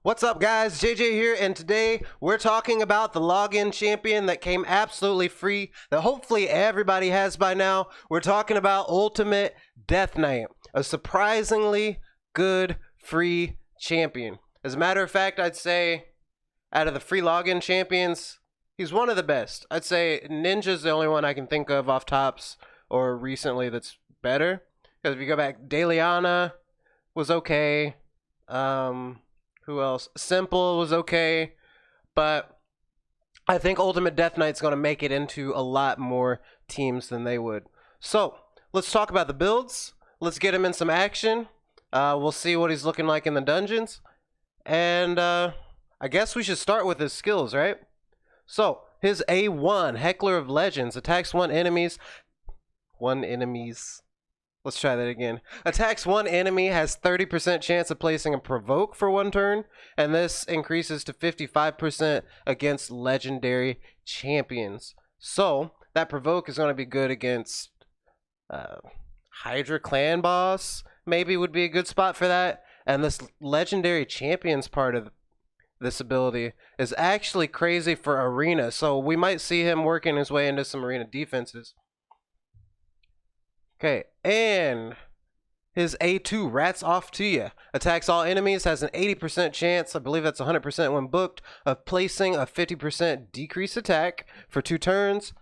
What's up, guys? JJ here, and today we're talking about the login champion that came absolutely free that hopefully everybody has by now. We're talking about Ultimate Death Knight, a surprisingly good free champion. As a matter of fact, I'd say out of the free login champions, he's one of the best. I'd say Ninja's the only one I can think of off tops or recently that's better. Because if you go back, Deliana was okay. Who else? Simple was okay, but I think Ultimate Death Knight's going to make it into a lot more teams than they would. So let's talk about the builds. Let's get him in some action. We'll see what he's looking like in the dungeons. And I guess we should start with his skills, right? So his A1, Heckler of Legends, attacks one enemies. Let's try that again. Attacks one enemy, has 30% chance of placing a provoke for one turn, and this increases to 55% against legendary champions. So that provoke is going to be good against Hydra clan boss. Maybe would be a good spot for that. And this legendary champions part of this ability is actually crazy for arena. So we might see him working his way into some arena defenses. Okay, and his A2, Rats Off to Ya. Attacks all enemies, has an 80% chance, I believe that's 100% when booked, of placing a 50% decreased attack for 2 turns,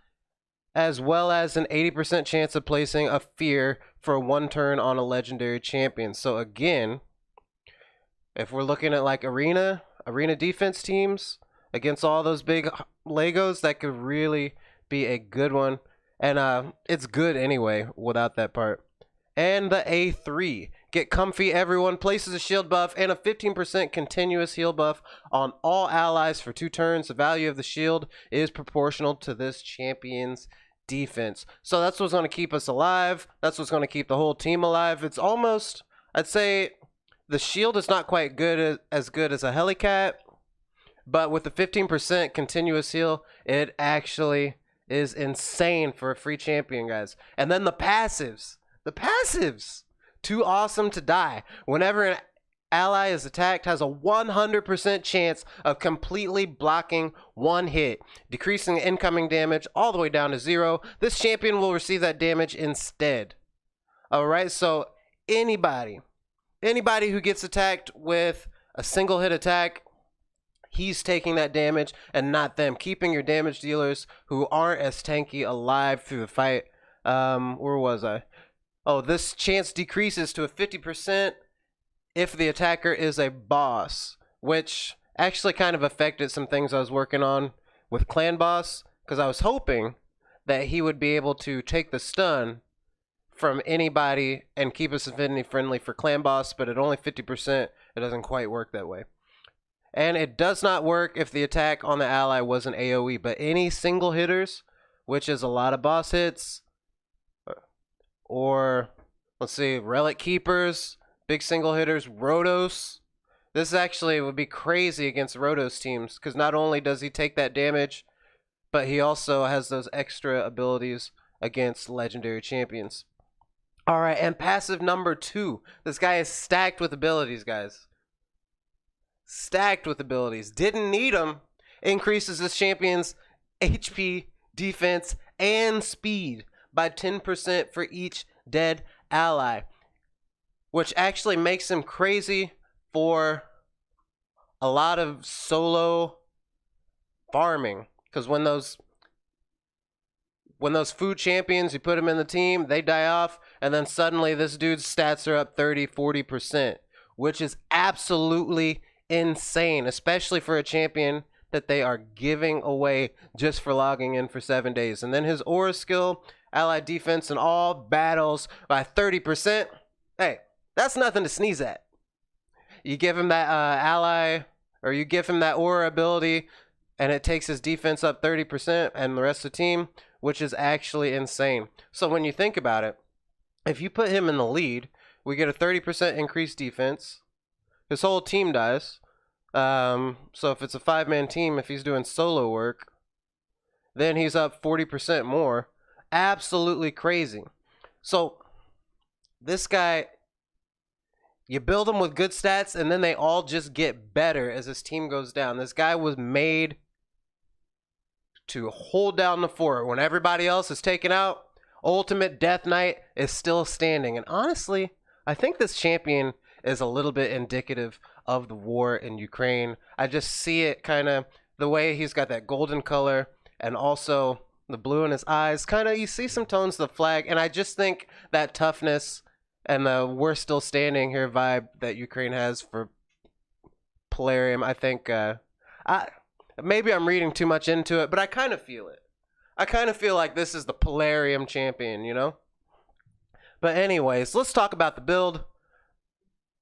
as well as an 80% chance of placing a fear for 1 turn on a legendary champion. So again, if we're looking at like arena defense teams against all those big Legos, that could really be a good one. And it's good anyway without that part. And the A3, get comfy, everyone, places a shield buff and a 15% continuous heal buff on all allies for 2 turns. The value of the shield is proportional to this champion's defense. So that's what's going to keep us alive. That's what's going to keep the whole team alive. It's almost, I'd say the shield is not quite as good as a Helicat, but with the 15% continuous heal, it actually is insane for a free champion, guys. And then the passives. Too awesome to die. Whenever an ally is attacked, has a 100% chance of completely blocking 1 hit, decreasing incoming damage all the way down to 0. This champion will receive that damage instead. Alright, so anybody who gets attacked with a single hit attack, he's taking that damage and not them, keeping your damage dealers who aren't as tanky alive through the fight. Where was I? Oh, this chance decreases to a 50% if the attacker is a boss, which actually kind of affected some things I was working on with Clan Boss, because I was hoping that he would be able to take the stun from anybody and keep us affinity friendly for Clan Boss, but at only 50%, it doesn't quite work that way. And it does not work if the attack on the ally was an AoE, but any single hitters, which is a lot of boss hits, or let's see, Relic Keepers, big single hitters, Rotos. This actually would be crazy against Rotos teams, because not only does he take that damage, but he also has those extra abilities against legendary champions. Alright, and passive number 2. This guy is stacked with abilities, guys. Stacked with abilities. Didn't need them. Increases this champion's HP, defense, and speed by 10% for each dead ally, which actually makes him crazy for a lot of solo farming, because when those food champions, you put them in the team, they die off, and then suddenly this dude's stats are up 30-40%, which is absolutely insane, especially for a champion that they are giving away just for logging in for 7 days. And then his aura skill, allied defense in all battles by 30%. Hey, that's nothing to sneeze at. You give him that ally, or you give him that aura ability, and it takes his defense up 30% and the rest of the team, which is actually insane. So when you think about it, if you put him in the lead, we get a 30% increased defense. His whole team dies. So if it's a 5-man team, if he's doing solo work, then he's up 40% more. Absolutely crazy. So this guy You build them with good stats, and then they all just get better as this team goes down. This guy was made to hold down the fort. When everybody else is taken out, Ultimate Death Knight is still standing. And honestly, I think this champion is a little bit indicative of the war in Ukraine. I just see it kind of the way he's got that golden color and also the blue in his eyes. Kind of, you see some tones of the flag. And I just think that toughness and the we're still standing here vibe that Ukraine has for Polarium, I think, maybe I'm reading too much into it, but I kind of feel it. I kind of feel like this is the Polarium champion, you know? But anyways, let's talk about the build.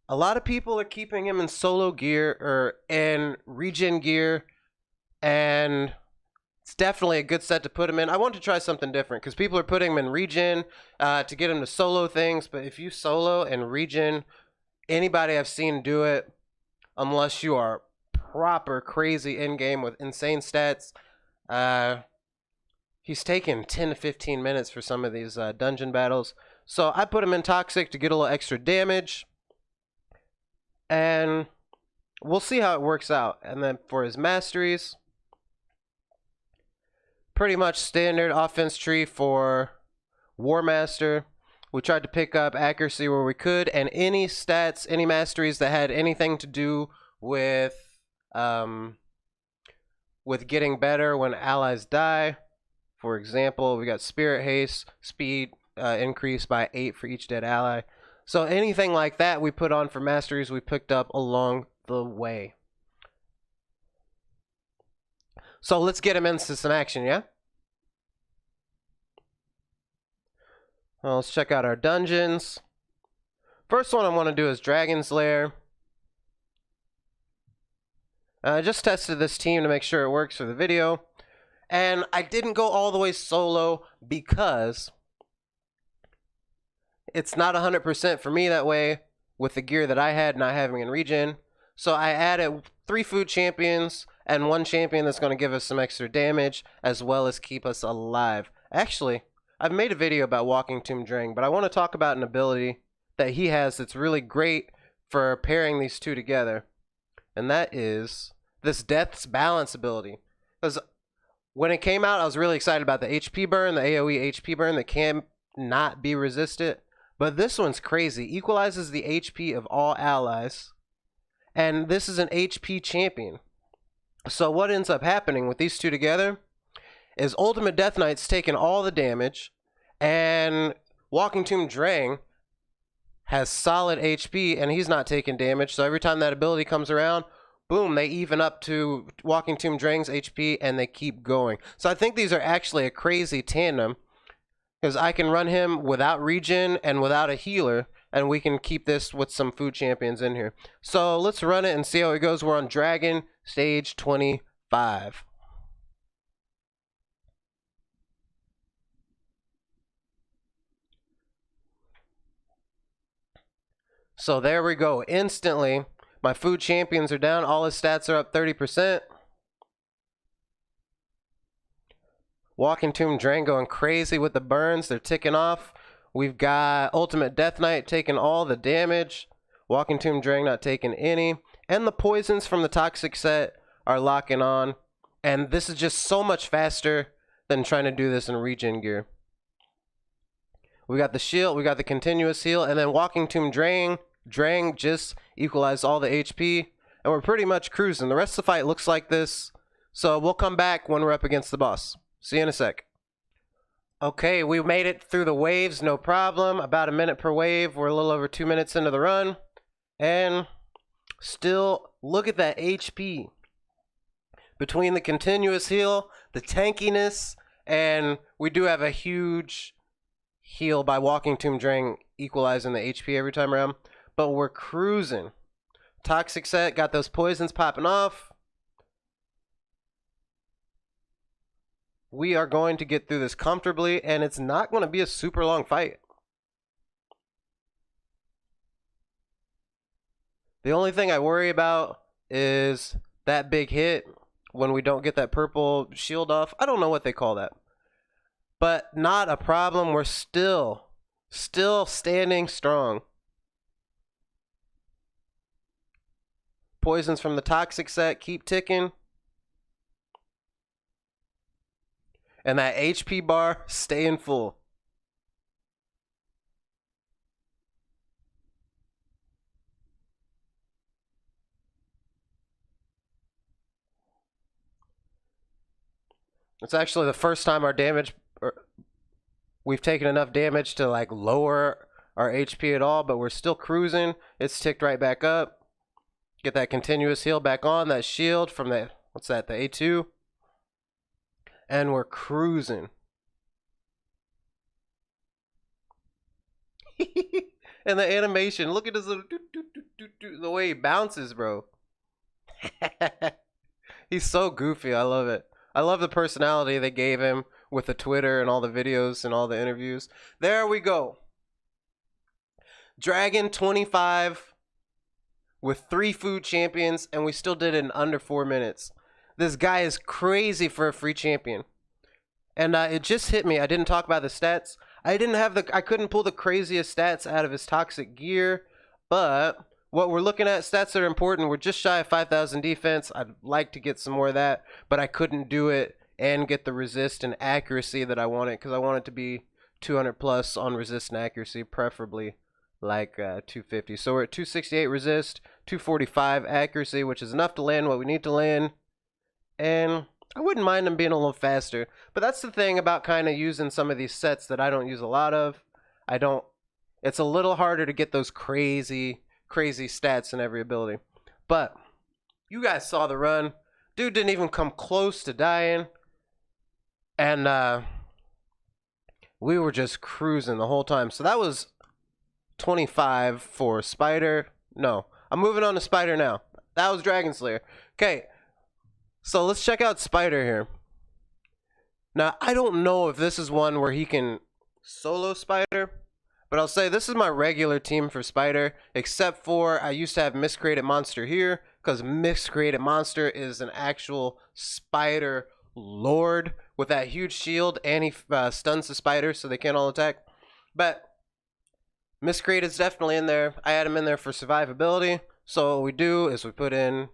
A lot of people are keeping him in solo gear or in regen gear, and it's definitely a good set to put him in. I want to try something different because people are putting him in regen to get him to solo things, but if you solo and regen, anybody I've seen do it, unless you are proper crazy in-game with insane stats, he's taking 10 to 15 minutes for some of these dungeon battles. So I put him in Toxic to get a little extra damage, and we'll see how it works out. And then for his masteries, pretty much standard offense tree for War Master. We tried to pick up accuracy where we could, and any stats, any masteries that had anything to do with getting better when allies die. For example, we got Spirit Haste, speed increase by 8 for each dead ally. So anything like that we put on for masteries we picked up along the way. So let's get him into some action, yeah? Well, let's check out our dungeons. First one I want to do is Dragon's Lair. I just tested this team to make sure it works for the video. And I didn't go all the way solo because it's not 100% for me that way with the gear that I had not having in regen. So I added 3 food champions and 1 champion that's going to give us some extra damage as well as keep us alive. Actually, I've made a video about Walking Tomb Drang, but I want to talk about an ability that he has that's really great for pairing these two together. And that is this Death's Balance ability. Because when it came out, I was really excited about the HP burn, the AoE HP burn that can not be resisted. But this one's crazy. Equalizes the HP of all allies. And this is an HP champion. So what ends up happening with these two together is Ultimate Death Knight's taking all the damage, and Walking Tomb Drang has solid HP, and he's not taking damage. So every time that ability comes around, boom, they even up to Walking Tomb Drang's HP, and they keep going. So I think these are actually a crazy tandem, because I can run him without regen and without a healer, and we can keep this with some food champions in here. So let's run it and see how it goes. We're on Dragon Stage 25. So there we go. Instantly, my food champions are down. All his stats are up 30%. Walking Tomb Drang going crazy with the burns. They're ticking off. We've got Ultimate Death Knight taking all the damage. Walking Tomb Drang not taking any. And the poisons from the Toxic set are locking on. And this is just so much faster than trying to do this in regen gear. We got the shield, we got the continuous heal, and then Walking Tomb Drang just equalized all the HP, and we're pretty much cruising. The rest of the fight looks like this, so we'll come back when we're up against the boss. See you in a sec. Okay, we made it through the waves, no problem. About a minute per wave. We're a little over 2 minutes into the run, and still, look at that HP. Between the continuous heal, the tankiness, and we do have a huge heal by Walking Tomb Drang equalizing the HP every time around, but we're cruising. Toxic set got those poisons popping off. We are going to get through this comfortably, and it's not going to be a super long fight. The only thing I worry about is that big hit when we don't get that purple shield off. I don't know what they call that. But not a problem. We're still standing strong. poisons from the toxic set keep ticking. And that HP bar staying full. It's actually the first time our damage, we've taken enough damage to like lower our HP at all, but we're still cruising. It's ticked right back up. Get that continuous heal back on, that shield from the, what's that, the A2. And we're cruising. And the animation, look at this little the way he bounces, bro. He's so goofy. I love it. I love the personality they gave him with the Twitter and all the videos and all the interviews. There we go. Dragon 25 with 3 food champions, and we still did it in under 4 minutes. This guy is crazy for a free champion. And it just hit me. I didn't talk about the stats. I couldn't pull the craziest stats out of his toxic gear, but what we're looking at, stats that are important, we're just shy of 5,000 defense. I'd like to get some more of that, but I couldn't do it and get the resist and accuracy that I wanted, because I want it to be 200 plus on resist and accuracy, preferably like 250. So we're at 268 resist, 245 accuracy, which is enough to land what we need to land. And I wouldn't mind them being a little faster, but that's the thing about kind of using some of these sets that I don't use a lot of. It's a little harder to get those crazy stats in every ability. But you guys saw the run. Dude didn't even come close to dying. And we were just cruising the whole time. So that was 25 for Spider. No, I'm moving on to Spider now. That was Dragon Slayer. Okay, so let's check out Spider here. Now, I don't know if this is one where he can solo Spider, but I'll say this is my regular team for Spider, except for I used to have Miscreated Monster here, because Miscreated Monster is an actual Spider Lord with that huge shield, and he stuns the spiders so they can't all attack. But Miscreated's definitely in there. I had him in there for survivability. So what we do is we put in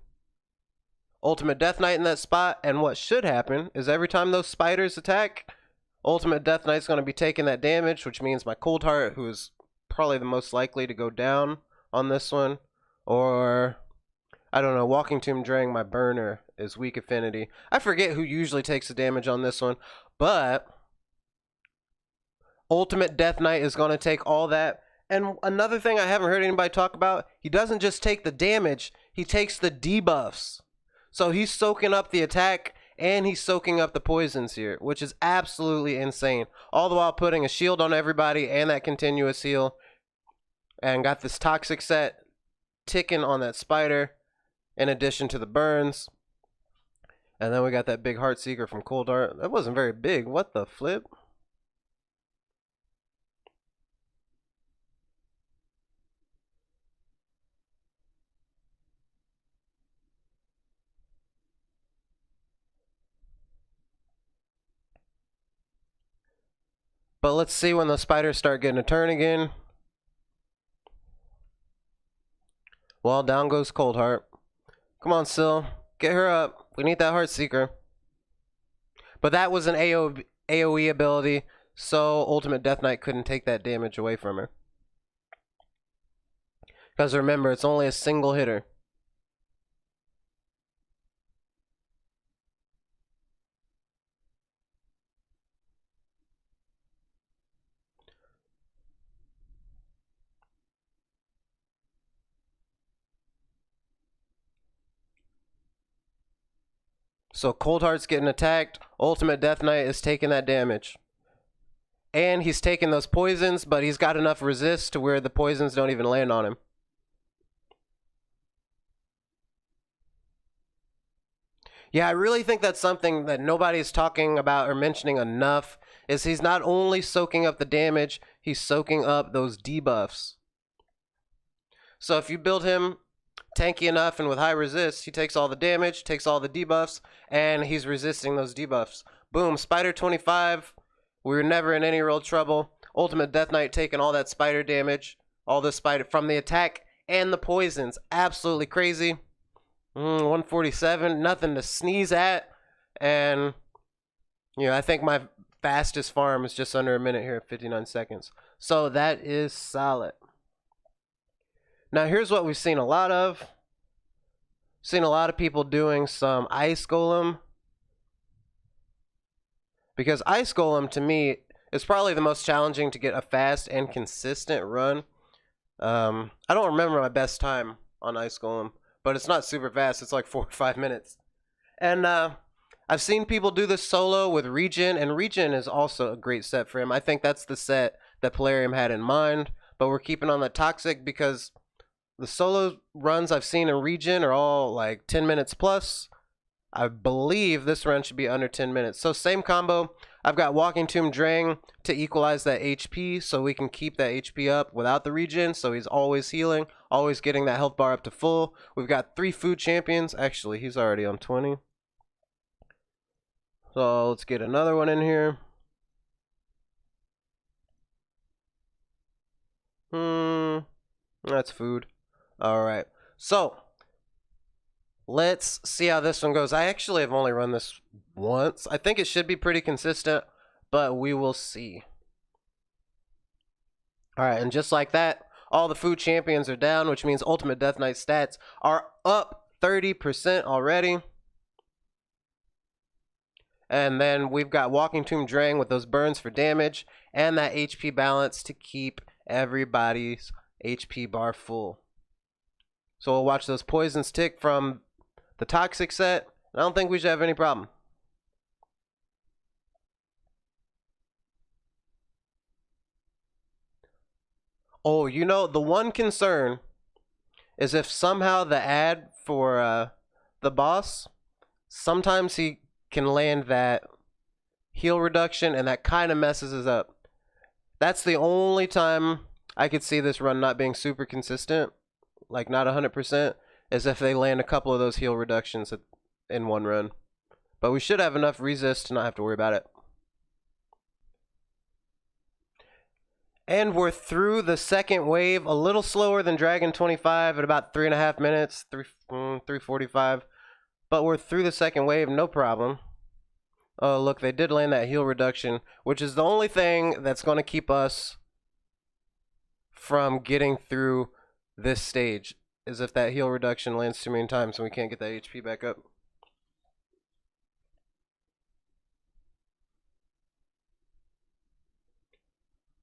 Ultimate Death Knight in that spot, and what should happen is every time those spiders attack, Ultimate Death Knight's going to be taking that damage, which means my Cold Heart, who is probably the most likely to go down on this one, or I don't know, Walking Tomb during my burner is weak affinity. I forget who usually takes the damage on this one, but Ultimate Death Knight is going to take all that. And another thing I haven't heard anybody talk about, he doesn't just take the damage, he takes the debuffs. So he's soaking up the attack, and he's soaking up the poisons here, which is absolutely insane. All the while putting a shield on everybody and that continuous heal. And got this toxic set ticking on that spider, in addition to the burns. And then we got that big Heart Seeker from Cold Heart. That wasn't very big. What the flip? But let's see when the spiders start getting a turn again. Well, down goes Cold Heart. Come on, Syl. Get her up. We need that Heart Seeker. But that was an AoE ability, so Ultimate Death Knight couldn't take that damage away from her. Because remember, it's only a single hitter. So Cold Heart's getting attacked. Ultimate Death Knight is taking that damage. And he's taking those poisons, but he's got enough resist to where the poisons don't even land on him. Yeah, I really think that's something that nobody's talking about or mentioning enough, is he's not only soaking up the damage, he's soaking up those debuffs. So if you build him tanky enough and with high resist, he takes all the damage, takes all the debuffs, and he's resisting those debuffs. Boom, Spider 25. We were never in any real trouble. Ultimate Death Knight taking all that spider damage, all the spider from the attack and the poisons. Absolutely crazy. 147, nothing to sneeze at. And, I think my fastest farm is just under a minute here, 59 seconds. So that is solid. Now, here's what we've seen a lot of. Seen a lot of people doing some ice golem. Because ice golem, to me, is probably the most challenging to get a fast and consistent run. I don't remember my best time on ice golem, but it's not super fast. It's like 4 or 5 minutes. And I've seen people do this solo with Regen, and Regen is also a great set for him. I think that's the set that Polarium had in mind, but we're keeping on the Toxic because the solo runs I've seen in Regen are all like 10 minutes plus. I believe this run should be under 10 minutes. So same combo. I've got Walking Tomb Drang to equalize that HP so we can keep that HP up without the regen. So he's always healing, always getting that health bar up to full. We've got 3 food champions. Actually, he's already on 20. So let's get another one in here. That's food. All right. So let's see how this one goes. I actually have only run this once. I think it should be pretty consistent, but we will see. All right, and just like that, all the food champions are down, which means Ultimate Death Knight stats are up 30% already. And then we've got Walking Tomb Drang with those burns for damage and that HP balance to keep everybody's HP bar full. So we'll watch those poisons tick from the Toxic set. I don't think we should have any problem. Oh, the one concern is if somehow the ad for the boss, sometimes he can land that heal reduction, and that kind of messes us up. That's the only time I could see this run not being super consistent, like not 100%, is if they land a couple of those heal reductions in one run. But we should have enough resist to not have to worry about it. And we're through the second wave, a little slower than Dragon 25 at about 3.5 minutes, 3:45. But we're through the second wave, no problem. Oh, look, they did land that heal reduction, which is the only thing that's going to keep us from getting through this stage, is if that heal reduction lands too many times and we can't get that HP back up.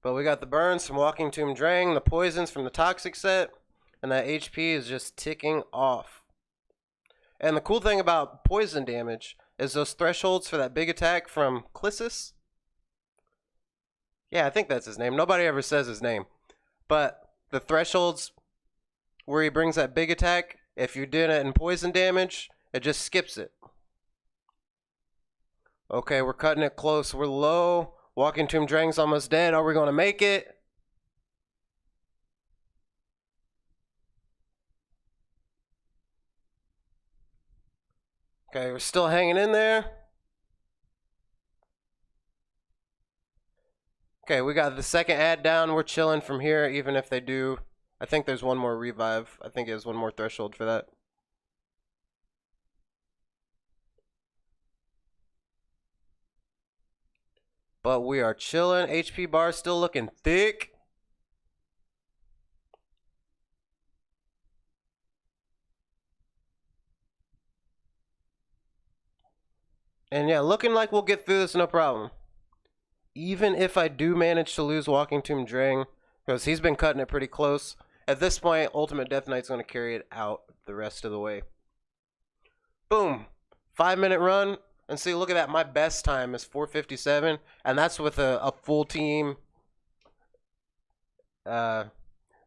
But we got the burns from Walking Tomb Drang, the poisons from the Toxic set, and that HP is just ticking off. And the cool thing about poison damage is those thresholds for that big attack from Clissus. Yeah, I think that's his name. Nobody ever says his name. But the thresholds where he brings that big attack, if you did it in poison damage, it just skips it. Okay, we're cutting it close. We're low. Walking Tomb Drang's almost dead. Are we going to make it? Okay, we're still hanging in there. Okay, we got the second ad down. We're chilling from here, even if they do. I think there's one more revive. I think there's one more threshold for that. But we are chilling. HP bar still looking thick. And yeah, looking like we'll get through this no problem. Even if I do manage to lose Walking Tomb Drang, because he's been cutting it pretty close. At this point, Ultimate Death Knight's going to carry it out the rest of the way. Boom. 5-minute run. And see, look at that. My best time is 4:57, and that's with a full team that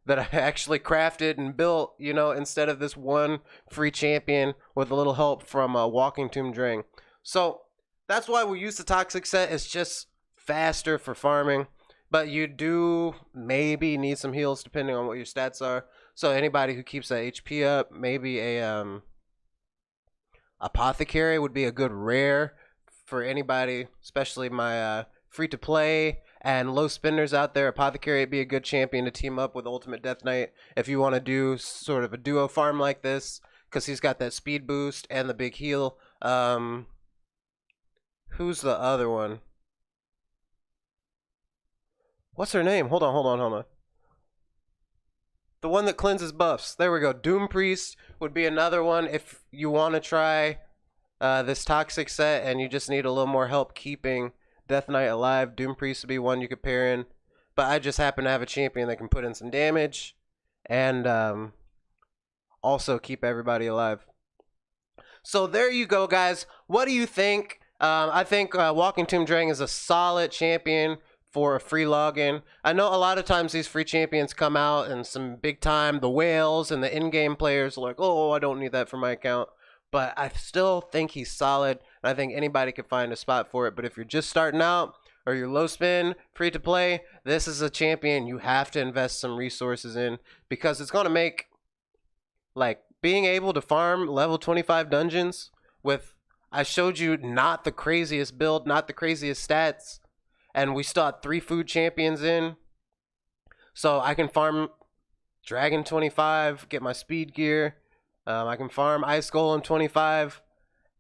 I actually crafted and built, instead of this one free champion with a little help from Walking Tomb Drang. So that's why we use the Toxic set. It's just faster for farming, but you do maybe need some heals depending on what your stats are. So anybody who keeps that HP up, maybe a Apothecary would be a good rare for anybody, especially my free-to-play and low spenders out there. Apothecary would be a good champion to team up with Ultimate Death Knight if you want to do sort of a duo farm like this, because he's got that speed boost and the big heal. Who's the other one? What's her name? Hold on. The one that cleanses buffs. There we go. Doom Priest would be another one if you want to try this toxic set and you just need a little more help keeping Death Knight alive. Doom Priest would be one you could pair in. But I just happen to have a champion that can put in some damage and also keep everybody alive. So there you go, guys. What do you think? I think Walking Tomb Drang is a solid champion for a free login. I know a lot of times these free champions come out and some big time, the whales and the in-game players are like, oh, I don't need that for my account. But I still think he's solid, and I think anybody could find a spot for it. But if you're just starting out or you're low spin, free to play, this is a champion you have to invest some resources in, because it's going to make, like, being able to farm level 25 dungeons with, I showed you, not the craziest build, not the craziest stats, and we still had 3 food champions in. So I can farm Dragon 25, get my speed gear. I can farm Ice Golem 25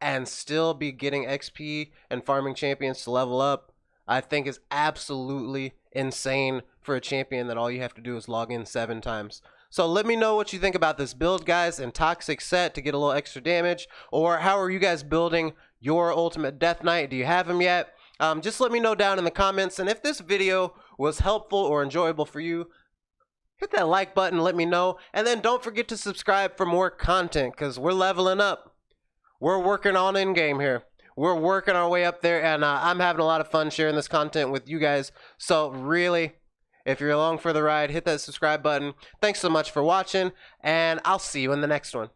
and still be getting XP and farming champions to level up. I think is absolutely insane for a champion that all you have to do is log in 7 times. So let me know what you think about this build, guys, and Toxic Set to get a little extra damage. Or how are you guys building your Ultimate Death Knight? Do you have him yet? Just let me know down in the comments. And if this video was helpful or enjoyable for you, hit that like button, let me know. And then don't forget to subscribe for more content, because we're leveling up. We're working on in-game here. We're working our way up there, and I'm having a lot of fun sharing this content with you guys. So really, if you're along for the ride, hit that subscribe button. Thanks so much for watching, and I'll see you in the next one.